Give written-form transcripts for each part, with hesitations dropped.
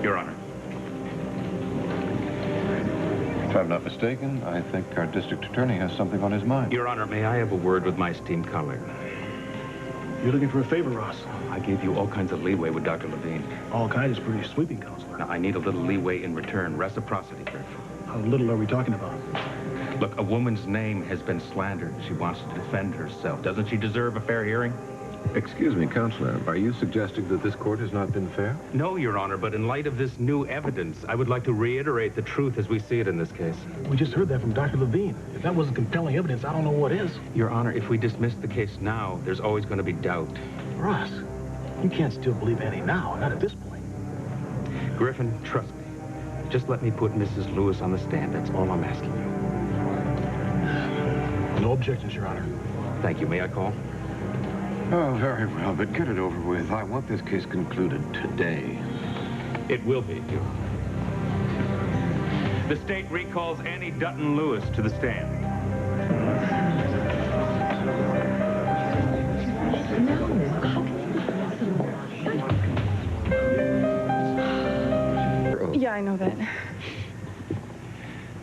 Your Honor. If I'm not mistaken, I think our district attorney has something on his mind. Your Honor, may I have a word with my esteemed colleague? You're looking for a favor, Ross. I gave you all kinds of leeway with Dr. Levine. All kinds is pretty sweeping, Counselor. Now, I need a little leeway in return. Reciprocity, Griffin. How little are we talking about? Look, a woman's name has been slandered. She wants to defend herself. Doesn't she deserve a fair hearing? Excuse me, Counselor. Are you suggesting that this court has not been fair? No, Your Honor, but in light of this new evidence, I would like to reiterate the truth as we see it in this case. We just heard that from Dr. Levine. If that wasn't compelling evidence, I don't know what is. Your Honor, if we dismiss the case now, there's always going to be doubt. Ross, you can't still believe Annie now, not at this point. Griffin, trust me. Just let me put Mrs. Lewis on the stand. That's all I'm asking you. No objections, Your Honor. Thank you. May I call? Oh, very well, but get it over with. I want this case concluded today. It will be, Your Honor. The state recalls Annie Dutton Lewis to the stand. Yeah, I know that.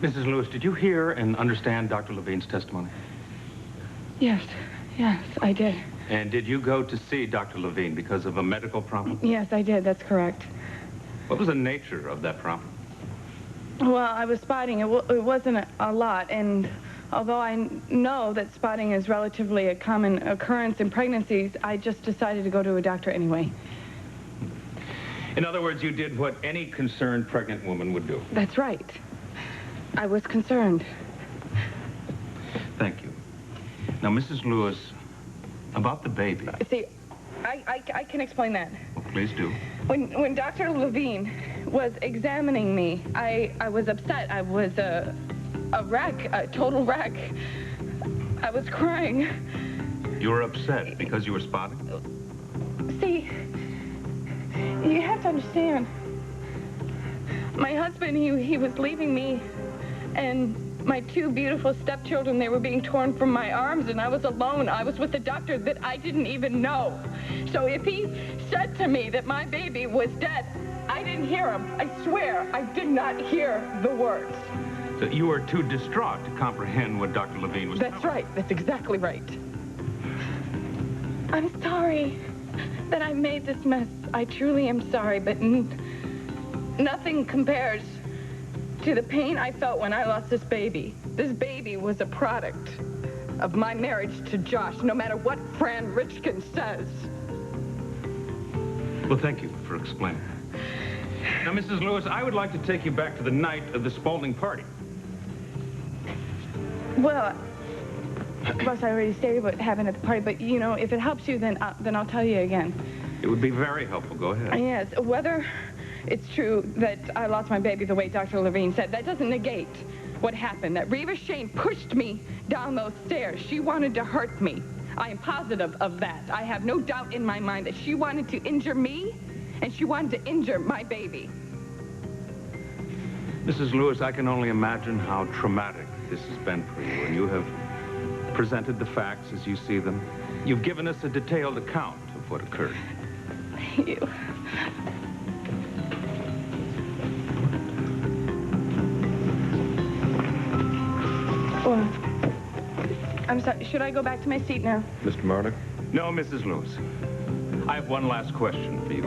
Mrs. Lewis, did you hear and understand Dr. Levine's testimony? Yes, I did. And did you go to see Dr. Levine because of a medical problem? Yes, I did. That's correct. What was the nature of that problem? Well, I was spotting. It wasn't a lot, and although I know that spotting is relatively a common occurrence in pregnancies, I just decided to go to a doctor anyway. In other words, you did what any concerned pregnant woman would do. That's right. I was concerned. Thank you. Now, Mrs. Lewis, about the baby. See, I can explain that. Well, please do. When Dr. Levine was examining me, I was upset. I was a wreck, a total wreck. I was crying. You were upset because you were spotting? See, you have to understand. My husband, he was leaving me, and my two beautiful stepchildren, they were being torn from my arms, and I was alone. I was with a doctor that I didn't even know. So if he said to me that my baby was dead, I didn't hear him. I swear, I did not hear the words. So you were too distraught to comprehend what Dr. Levine was That's right. That's exactly right. I'm sorry that I made this mess. I truly am sorry, but nothing compares to the pain I felt when I lost this baby. This baby was a product of my marriage to Josh, no matter what Fran Richkin says. Well, thank you for explaining. Now, Mrs. Lewis, I would like to take you back to the night of the Spaulding party. Well, Russ, I already stated what happened at the party, but, you know, if it helps you, then I'll tell you again. It would be very helpful. Go ahead. Yes, whether it's true that I lost my baby the way Dr. Levine said, that doesn't negate what happened, that Reva Shane pushed me down those stairs. She wanted to hurt me. I am positive of that. I have no doubt in my mind that she wanted to injure me, and she wanted to injure my baby. Mrs. Lewis, I can only imagine how traumatic this has been for you, and you have presented the facts as you see them. You've given us a detailed account of what occurred. Thank you. Well, I'm sorry. Should I go back to my seat now? Mr. Murdoch? No, Mrs. Lewis. I have one last question for you.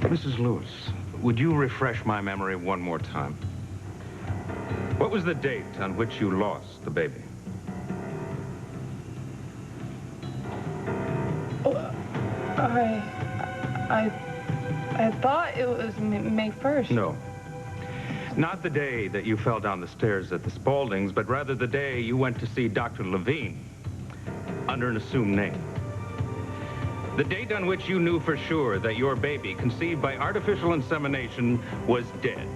Mrs. Lewis, would you refresh my memory one more time? What was the date on which you lost the baby? I thought it was May 1st. No. Not the day that you fell down the stairs at the Spauldings, but rather the day you went to see Dr. Levine under an assumed name. The date on which you knew for sure that your baby, conceived by artificial insemination, was dead.